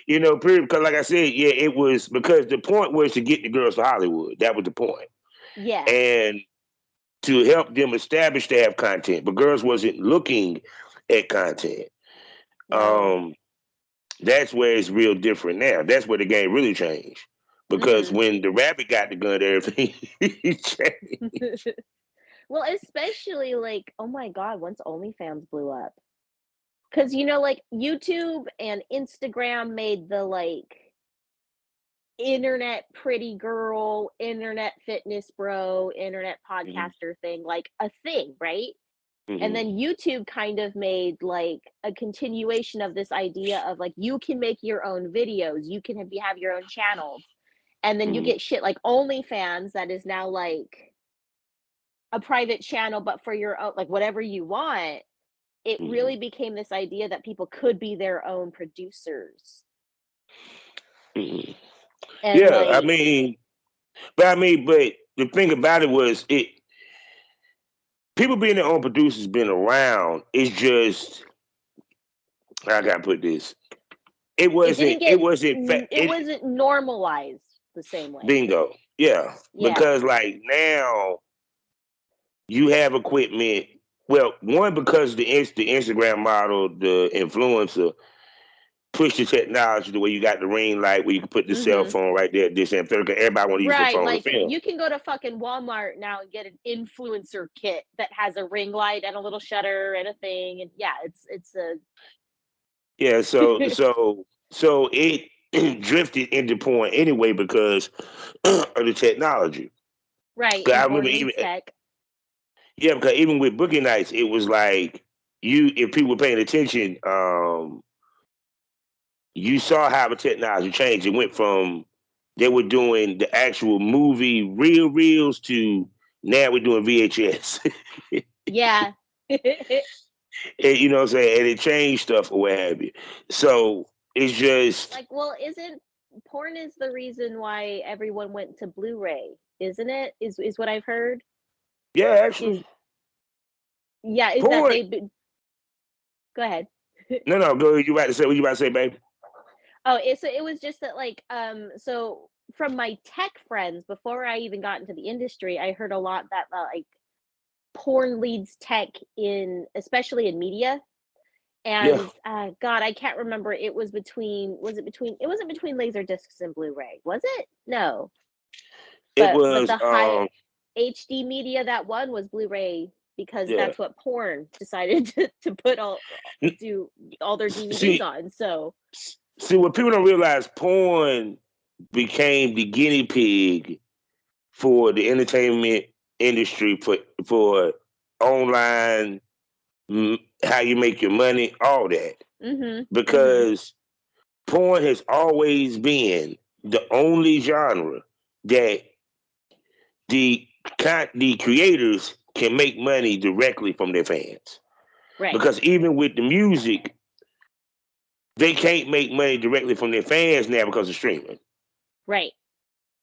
period. Because like I said, yeah, it was because the point was to get the girls to Hollywood. That was the point. Yeah. And to help them establish to have content, but girls wasn't looking at content. No. That's where it's real different now. That's where the game really changed. Because Mhm. when the rabbit got the gun, everything changed. Well, especially like, oh my God, once OnlyFans blew up. Because, like YouTube and Instagram made the like internet pretty girl, internet fitness bro, internet Mhm. podcaster thing like a thing, right? And Mhm. then YouTube kind of made like a continuation of this idea of like you can make your own videos, you can have your own channels. And then you Mhm. get shit like OnlyFans that is now like a private channel, but for your own, like whatever you want. It Mhm. really became this idea that people could be their own producers. Mhm. And Yeah, like, but the thing about it was it people being their own producers been around. It's just I gotta put this. It it wasn't. didn't It get wasn't. it wasn't normalized the same way. Bingo. Yeah, Yeah. because like now you have equipment. Well, one because the Instagram model, the influencer push the technology the way you got the ring light where you can put the cell Mhm. phone right there, this and third. Everybody want to use their Right, phone to like film. you can go to fucking Walmart now and get an influencer kit that has a ring light and a little shutter and a thing, and yeah, it's a Yeah, so it drifted into porn anyway because of the technology. right, 'Cause and I porn remember even needs tech. yeah, because even with boogie nights, it was like you if people were paying attention, you saw how the technology changed. It went from they were doing the actual movie reels to now we're doing VHS. Yeah. And, you know what I'm saying? And it changed stuff or what have you. So it's just Like, well, isn't porn is the reason why everyone went to Blu-ray, isn't it? Is what I've heard. yeah, Is actually yeah, is that porn. they go ahead. No, go ahead. You about to say what you about to say, babe? Oh, it was just that like so from my tech friends before I even got into the industry, I heard a lot that like porn leads tech in especially in media. Yeah, And God, I can't remember. It was between it wasn't between laser discs and Blu-ray, was it? No. it But was. the high HD media that one was Blu-ray because Yeah. that's what porn decided to put all do all their DVDs See, on. So see, what people don't realize, porn became the guinea pig for the entertainment industry for online, how you make your money, all that. mhm. Mhm. Because porn has always been the only genre that the the creators can make money directly from their fans. Right. Because even with the music, they can't make money directly from their fans now because of streaming. Right.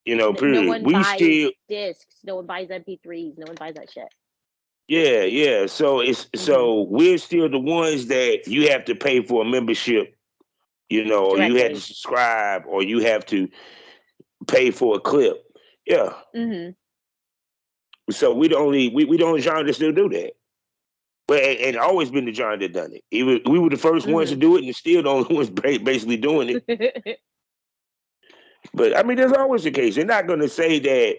No Period. one We buys still, discs, no one buys MP3s, no one buys that shit. yeah. Mhm. So we're still the ones that you have to pay for a membership, or you had to Directly. subscribe, or you have to pay for a clip. Yeah. Mhm. So we the only genre that still do that. But and always been the genre that done it. We were the first ones to Mhm. do it, and still the only ones basically doing it. But I mean, there's always the case. They're not going to say that.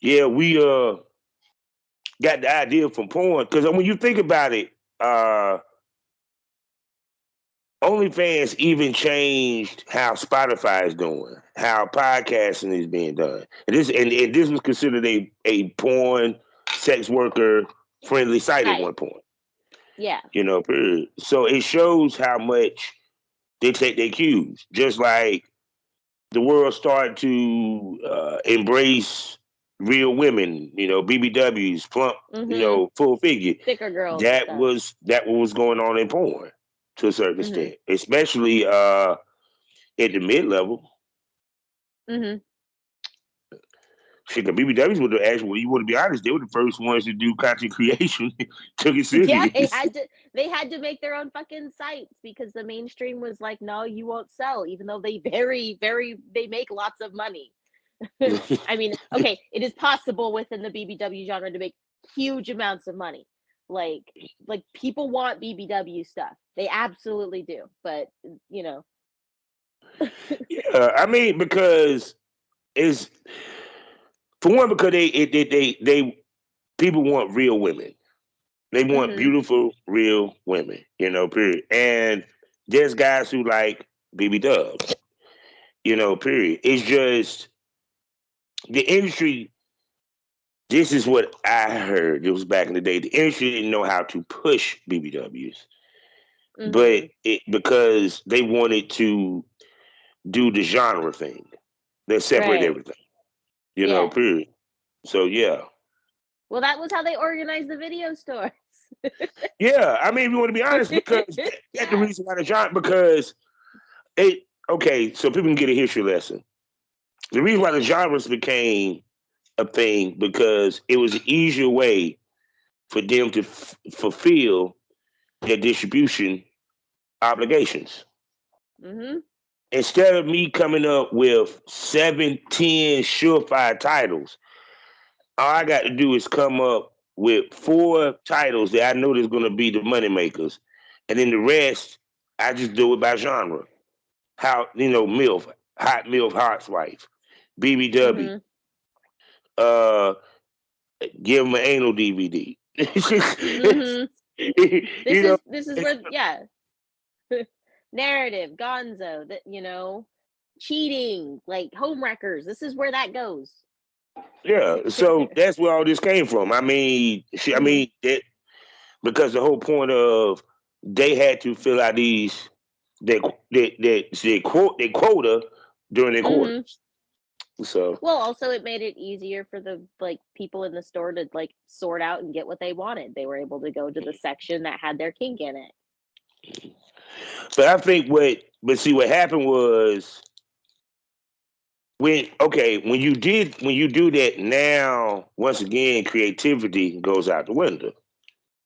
Yeah, we got the idea from porn because when you think about it, uh, OnlyFans even changed how Spotify is doing, how podcasting is being done. And this was considered a porn sex worker friendly site at Right. one point. Yeah. Period. So it shows how much they take their cues. Just like the world started to embrace real women, BBWs, plump, Mhm. full figure. Thicker girls and That stuff. was what was going on in porn to a certain Mhm. extent, especially at the mid level. Mhm. Shit, the BBWs were the actual. You want to be honest? They were the first ones to do content creation. Took it Yeah, serious. they had to make their own fucking sites because the mainstream was like, no, you won't sell, even though they they make lots of money. I mean, okay, it is possible within the BBW genre to make huge amounts of money. Like people want BBW stuff. They absolutely do. But you know. Yeah, I mean because it's for one because they people want real women. They want Mhm. beautiful real women. Period. And there's guys who like BB Dubs. Period. It's just the industry. This is what I heard. It was back in the day. The industry didn't know how to push BBWs, but Mhm. because they wanted to do the genre thing, they separate Right. everything. Yeah. Period. So yeah, Well, that was how they organized the video stores. yeah. I mean, if you want to be honest, because that's the Yeah. reason why the genre. Because it okay, so people can get a history lesson. The reason why the genres became a thing because it was an easier way for them to fulfill their distribution obligations. Mhm. Instead of me coming up with 7, 10 surefire titles, all I got to do is come up with 4 titles that I know there's going to be the money makers, and then the rest I just do it by genre. How MILF, Hot MILF, Housewife, BBW, Mhm. uh, give them an anal DVD. Mhm. you know, This is where yeah. Narrative, Gonzo, that cheating, like homewreckers. This is where that goes. yeah. So that's where all this came from. I mean, Mhm. that because the whole point of they had to fill out their their quota during their Mhm. quarters. So Well, also it made it easier for the people in the store to sort out and get what they wanted. They were able to go to the section that had their kink in it. but I think but see what happened was when you do that now once again creativity goes out the window.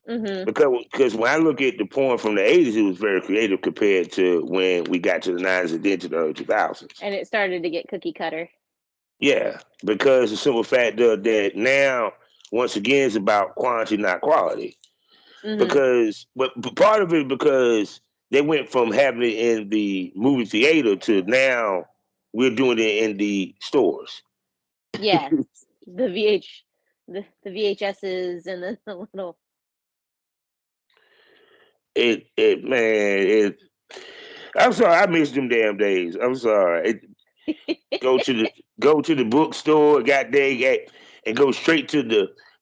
Mhm. Because when I look at the porn from the 80s, it was very creative compared to when we got to the 90s and then to the early 2000s. And it started to get cookie cutter. Yeah, because the simple fact that now, once again, it's about quantity, not quality. Mhm. But part of it because they went from having it in the movie theater to now we're doing it in the stores. Yeah. The the VHSs and the little Man, I'm sorry, I miss them damn days. I'm sorry. Go to the bookstore, and go straight to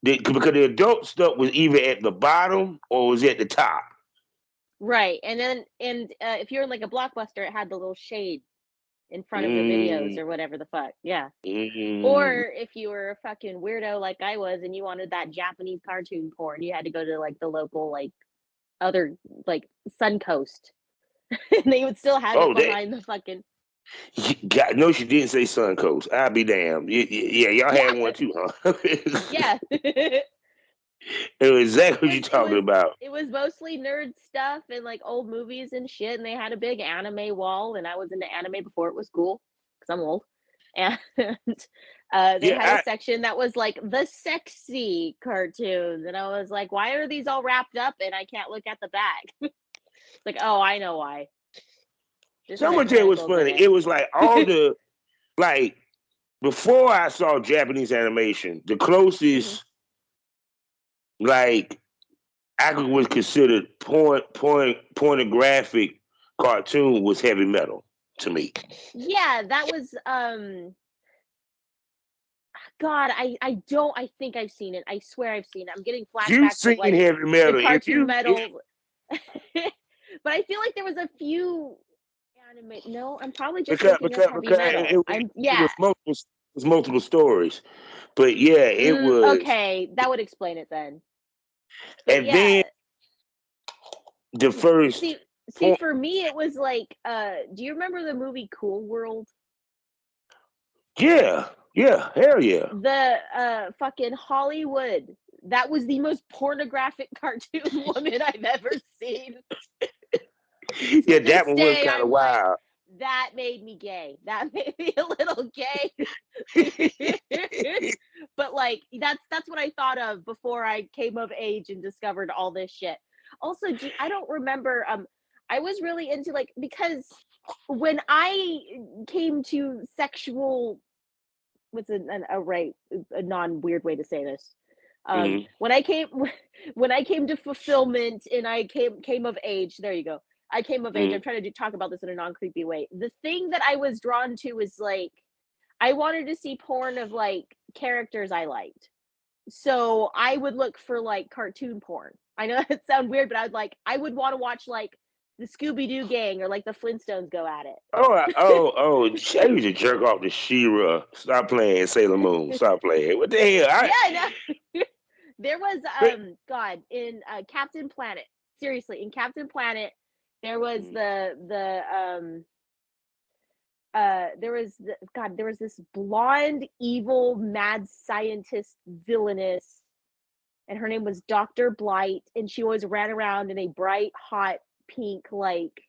because the adult stuff was either at the bottom or was at the top. Right. And then if you're in a Blockbuster, it had the little shade in front of the videos Mm, or whatever the fuck. Yeah. mm. Or if you were a fucking weirdo like I was and you wanted that Japanese cartoon porn, you had to go to the local other Suncoast. And they would still have it Oh, that behind the fucking God, no, she didn't say Suncoast. I'll be damned. Yeah, y'all yeah. had one too, huh? Yeah. it It was exactly what was you it talking was about. it was mostly nerd stuff and old movies and shit, and they had a big anime wall, and I was into anime before it was cool because I'm old. And they Yeah, had a section that was the sexy cartoons, and I was like, why are these all wrapped up and I can't look at the back? Oh, I know why. This some has of it was tentacles in funny. it. It was like all the like before I saw Japanese animation, the Hmm. closest like was considered pornographic cartoon was heavy metal to me. Yeah, that was God, I think I've seen it. I swear I've seen it. I'm getting You've flashbacks of seen heavy the metal. cartoon metal. But I feel like there was a few anime. No, I'm probably just thinking of heavy because metal. it Yeah. was multiple stories. But yeah, it was. Okay, that would explain it then. But And then yeah, the first see point, for me it was do you remember the movie Cool World? yeah, Yeah, hell yeah. The fucking Hollywood. That was the most pornographic cartoon woman I've ever seen. Yeah, To this that one was day, kind of I'm like, wild. that made me gay. That made me a little gay. But like that's what I thought of before I came of age and discovered all this shit. Also, I don't remember. I was really into like because when I came to sexual, what's a non weird way to say this. Mhm. When I came when I came to fulfillment and I came of age. There you go. I came of age. Mhm. I'm trying to talk about this in a non creepy way. The thing that I was drawn to is like I wanted to see porn of like characters I liked. So I would look for like cartoon porn. I know that sounds weird, but I would want to watch like the Scooby Doo gang or like the Flintstones go at Oh, oh! I used to jerk off to She-Ra. Stop playing Sailor Moon. it. Stop playing. What the hell? Yeah, no. There was But, God in Captain Planet. Seriously, in Captain Planet, there was there was this blonde, evil, mad scientist villainess, and her name was Dr. Blight, and she always ran around in a bright, hot pink, like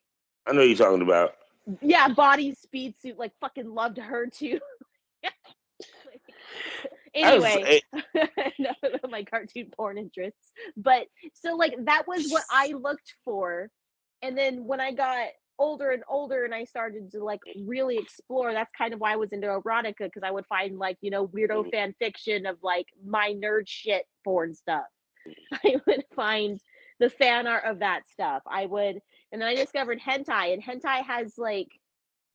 I know you're talking about. yeah, body speed suit, like fucking loved her too. I was, Anyway, enough of my cartoon porn interests. But so like that was what I looked for. And then when I got older and older and I started to like really explore, that's kind of why I was into erotica, because I would find like, weirdo fan fiction of like my nerd shit porn stuff. I would find the fan art of that stuff. And then I discovered hentai, and hentai has like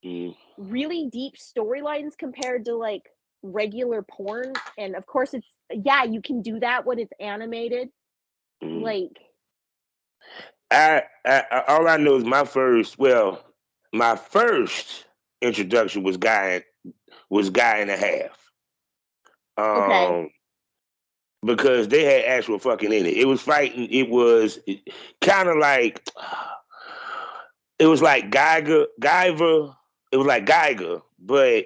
mm, really deep storylines compared to like regular porn. And of course, it's yeah, you can do that when it's animated. mm. Like, All I know is my first introduction was Guy and a Half. okay, Um, because they had actual fucking in it. It was fighting. It was kind of like it was like Guyver. It was like Geiger, but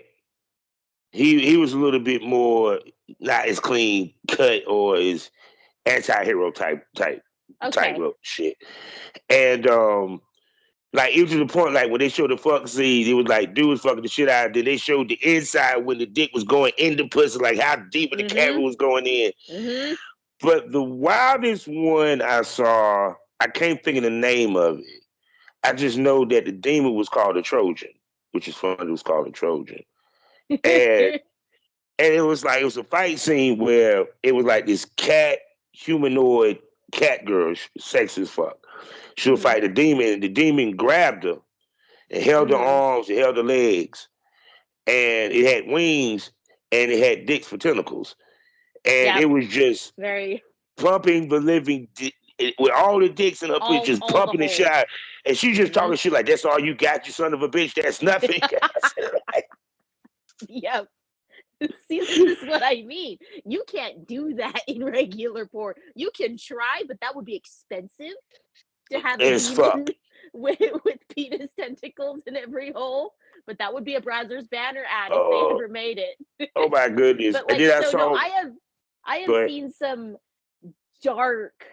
he was a little bit more not as clean cut or as anti-hero type okay, of shit. And like even to the point like when they showed the fuck scene, it was like dude was fucking the shit out. Then they showed the inside when the dick was going in the pussy, like how deep the camera mm-hmm, was going in. mm-hmm. But the wildest one I saw, I can't think of the name of it. I just know that the demon was called a Trojan, which is funny. It was called a Trojan, and and it was a fight scene where it was like this cat humanoid cat girl, sex as fuck. She would Mm-hmm, fight the demon, and the demon grabbed her and held her mm-hmm. arms and held her legs, and it had wings and it had dicks for tentacles, and Yep, it was just very pumping the with all the dicks in her pussy, just all the pumping the shit holes. out. And she just Mm-hmm. talking shit like, "That's all you got, you son of a bitch. That's nothing." I said, like, Yep. See, this is what I mean. You can't do that in regular porn. You can try, but that would be expensive to have a "It's demon fuck." with penis tentacles in every hole. But that would be a browser's banner ad if they Oh, ever made it. oh my goodness! But And like, then I so no, saw, I have but seen some dark,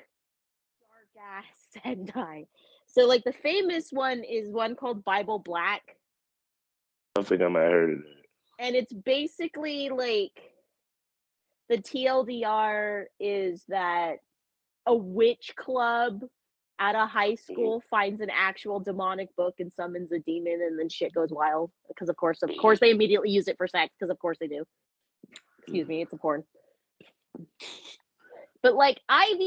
dark ass hentai. So like the famous one is one called Bible Black, I think I might have heard of that. and it's basically like the TLDR is that a witch club at a high Mhm, school finds an actual demonic book and summons a demon, and then shit goes wild because of mhm, course they immediately use it for sex, because of course they do. Excuse mhm. me, it's a porn. But like I've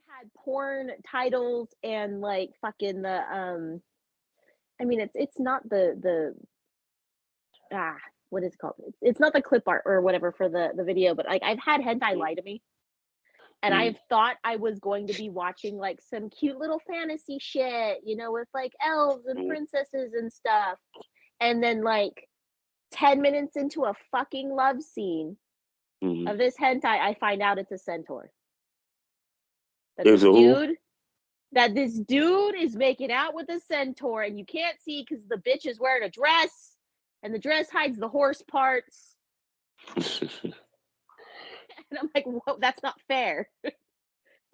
had porn titles and like fucking the I mean it's not the ah what is it called? It's not the clip art or whatever for the video, but like I've had hentai lie to me, and Mhm. I've thought I was going to be watching like some cute little fantasy shit, with like elves and Mhm. princesses and stuff. And then like 10 minutes into a fucking love scene Mhm. of this hentai, I find out it's a centaur. That There's this a who? dude that this dude is making out with a centaur, and you can't see because the bitch is wearing a dress, and the dress hides the horse parts. And I'm like, whoa, that's not fair.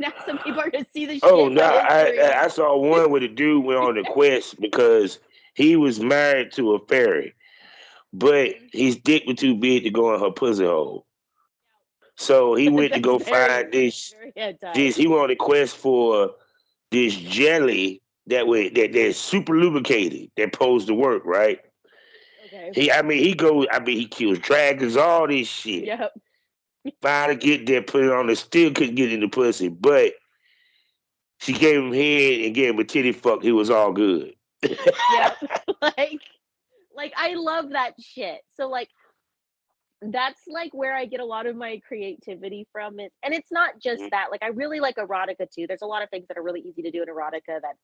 Now some people are gonna see the Oh shit no, my history. I saw one where the dude went on a quest because he was married to a fairy, but his dick was too big to go in her pussy hole. So he went to That's go very, find this. very hentai. This he went on a quest for this jelly that's super lubricated that supposed to work right. Okay. He kills dragons, all this shit. Yep. Finally get there, put it on. Still couldn't get in the pussy, but she gave him head and gave him a titty fuck. He was all good. Yep. like I love that shit. So like that's like where I get a lot of my creativity from. It, and it's not just that. Like I really like erotica too. There's a lot of things that are really easy to do in erotica that